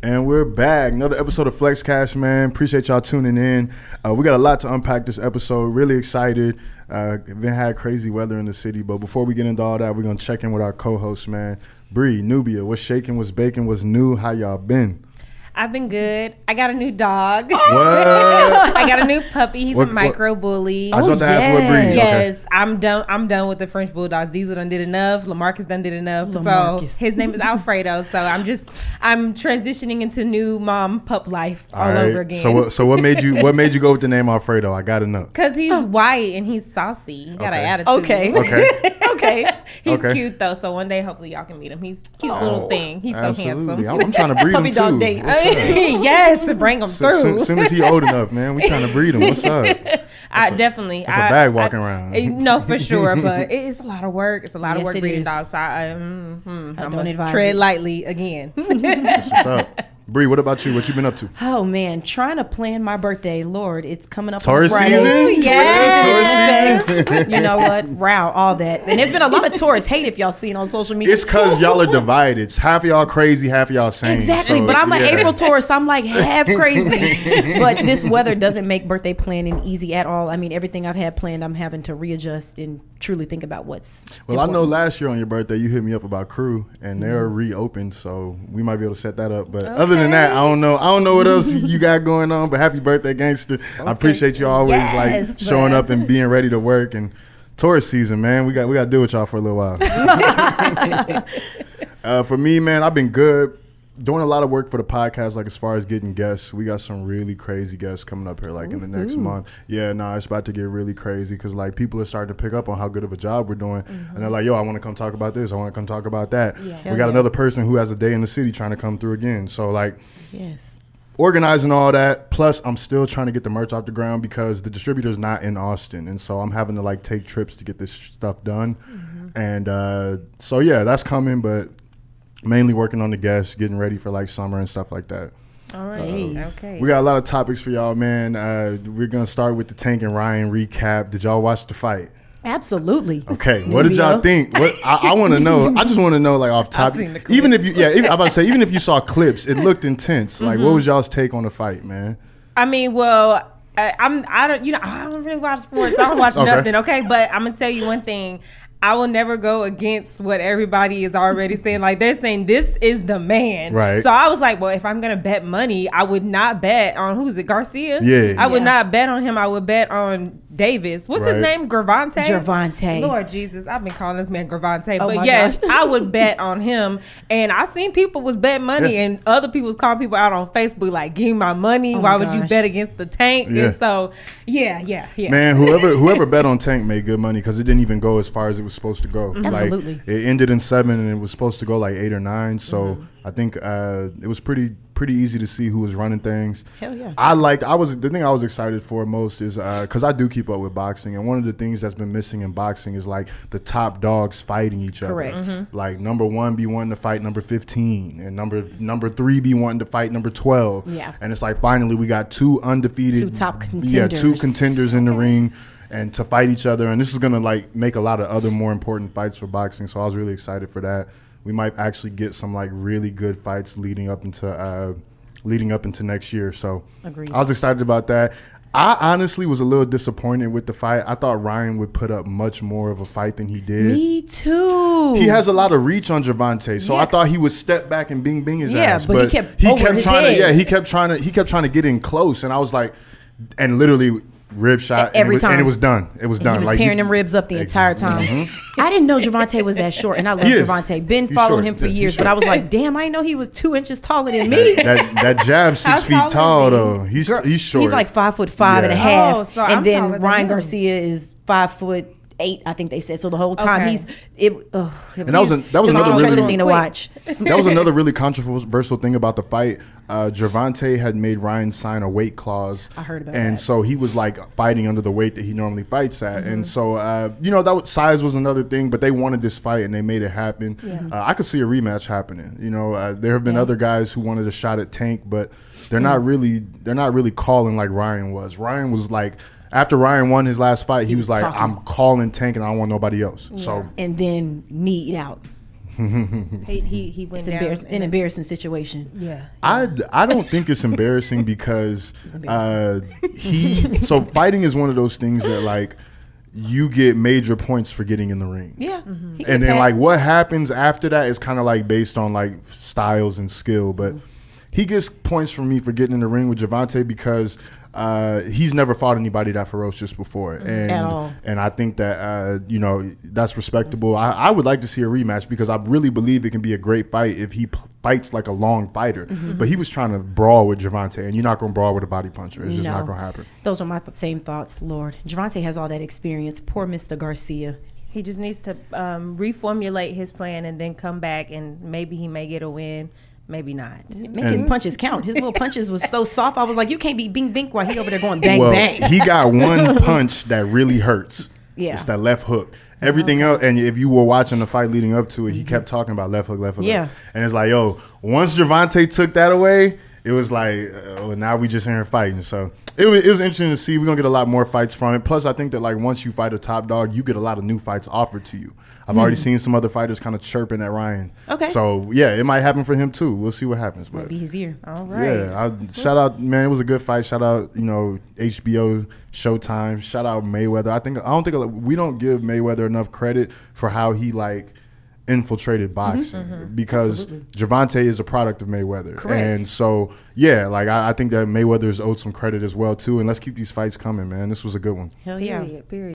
And we're back. Another episode of Flexcast, man. Appreciate y'all tuning in. We got a lot to unpack this episode. Really excited. Had crazy weather in the city. But before we get into all that, we're going to check in with our co-host, man. Bree, Nubia, what's shaking, what's baking, what's new? How y'all been? I've been good. I got a new dog. What? I got a new puppy. He's a micro bully. I was about to ask what breed. Yes, okay. I'm done with the French bulldogs. Diesel done did enough. Lamarcus done did enough. So his name is Alfredo. So I'm transitioning into new mom pup life all over again. So what made you go with the name Alfredo? I gotta know. Because he's white and he's saucy. He got an attitude. Okay. He's cute though. So one day hopefully y'all can meet him. He's a cute little thing. He's absolutely. So handsome. I'm trying to breed him too. Dog date. Yes, bring him through. As soon as he's old enough, man, we trying to breed him. What's up? Definitely. It's a bag walking around. No, for sure, but it's a lot of work. It's a lot of work breeding dogs. So I'm going to tread lightly again. That's what's up. Bree, what about you? What you been up to? Oh man, trying to plan my birthday. Lord, it's coming up Taurus on Friday. season? Yes. Taurus season. You know what? Wow, all that. And there's been a lot of Taurus hate if y'all seen on social media. It's because y'all are divided. It's half of y'all crazy, half of y'all sane. Exactly. So, but I'm an April Taurus. I'm like half crazy. But this weather doesn't make birthday planning easy at all. I mean, everything I've had planned, I'm having to readjust and truly think about what's important. I know last year on your birthday you hit me up about crew and they're reopened, so we might be able to set that up. But other than that, I don't know what else you got going on. But happy birthday, gangster! I appreciate you always like showing up and being ready to work. And Taurus season, man, we got to deal with y'all for a little while. For me, man, I've been good. Doing a lot of work for the podcast, like as far as getting guests. We got some really crazy guests coming up here like in the next month. Yeah, it's about to get really crazy because like people are starting to pick up on how good of a job we're doing. And they're like, yo, I want to come talk about this. I want to come talk about that. Yeah. We got another person who has a day in the city trying to come through again. So like organizing all that. Plus I'm still trying to get the merch off the ground because the distributor's not in Austin. And so I'm having to like take trips to get this stuff done. And so yeah, that's coming, but mainly working on the guests, getting ready for like summer and stuff like that. All right. Okay. We got a lot of topics for y'all, man. We're going to start with the Tank and Ryan recap. Did y'all watch the fight? Absolutely. Okay. What did y'all think? What I want to know. I just want to know like off top. Even if I'm about to say, even if you saw clips, it looked intense. Like what was y'all's take on the fight, man? I mean, well, I don't really watch sports. I don't watch nothing. Okay. But I'm going to tell you one thing. I will never go against what everybody is already saying. Like they're saying this is the man. Right. So I was like, well, if I'm going to bet money, I would not bet on, who's it, Garcia? Yeah. I would not bet on him. I would bet on Davis. What's his name? Gervonta. Lord Jesus. I've been calling this man Gervonta. But yes, I would bet on him. And I seen people was betting money and other people was calling people out on Facebook like, give me my money. Why would you bet against the Tank? Yeah. And so, yeah. Man, whoever bet on Tank made good money because it didn't even go as far as it was supposed to go. Absolutely. Like, it ended in 7 and it was supposed to go like 8 or 9. So I think it was pretty easy to see who was running things. Hell yeah. The thing I was excited for most is because I do keep up with boxing, and one of the things that's been missing in boxing is like the top dogs fighting each other. Correct. Like number 1 be wanting to fight number 15 and number 3 be wanting to fight number 12. Yeah. And it's like finally we got 2 undefeated, 2 top contenders. Yeah, 2 contenders in the ring and to fight each other, and this is gonna like make a lot of other more important fights for boxing. So I was really excited for that. We might actually get some like really good fights leading up into next year. So agreed. I was excited about that. I honestly was a little disappointed with the fight. I thought Ryan would put up much more of a fight than he did. Me too. He has a lot of reach on Gervonta, so I thought he would step back and bing his ass. But he kept trying to get in close, and I was like, and literally rib shot every time, and it was done. It was done. He was tearing them ribs up the entire time. I didn't know Gervonta was that short, and I love Gervonta. Been following him for years, but I was like, damn, I didn't know he was 2 inches taller than me. That jab 6 feet tall though. He's short. He's like 5'5" and a half, and then Ryan Garcia is 5'8", I think they said. So the whole time that was another really thing to watch. That was another really controversial thing about the fight. Gervonta had made Ryan sign a weight clause. I heard about that. And so he was like fighting under the weight that he normally fights at. And so, size was another thing, but they wanted this fight and they made it happen. I could see a rematch happening. There have been other guys who wanted a shot at Tank, but they're not really calling like Ryan was. Ryan was like, after Ryan won his last fight, he was like, I'm calling Tank and I don't want nobody else. So and then meat out. He went down An embarrassing situation. Yeah. I don't think it's embarrassing because so fighting is one of those things that like you get major points for getting in the ring. Yeah. And then like what happens after that is kind of like based on like styles and skill, but he gets points from me for getting in the ring with Gervonta because he's never fought anybody that ferocious before, and At all. and I think that you know, that's respectable. I would like to see a rematch because I really believe it can be a great fight if he fights like a long fighter. But he was trying to brawl with Gervonta, and you're not going to brawl with a body puncher. It's just not going to happen. Those are my same thoughts, Lord. Gervonta has all that experience. Poor Mr. Garcia. He just needs to reformulate his plan and then come back, and maybe he may get a win. Maybe not. Make his punches count. His little punches was so soft. I was like, you can't be bing bing while he over there going bang bang. He got one punch that really hurts. Yeah. It's that left hook. Everything else, and if you were watching the fight leading up to it, he kept talking about left hook, left hook. Yeah. Left. And it's like, yo, once Gervonta took that away, it was like, now we just in here fighting. So it was interesting to see. We're going to get a lot more fights from it. Plus, I think that like once you fight a top dog, you get a lot of new fights offered to you. I've already seen some other fighters kind of chirping at Ryan. Okay. So, yeah, it might happen for him, too. We'll see what happens. But Maybe his ear. All right. yeah, shout out, man. It was a good fight. Shout out, you know, HBO, Showtime. Shout out Mayweather. We don't give Mayweather enough credit for how he like infiltrated boxing because Gervonta is a product of Mayweather. Correct. And so, yeah, like I think that Mayweather's owed some credit as well too. And let's keep these fights coming, man. This was a good one. Hell yeah. Period.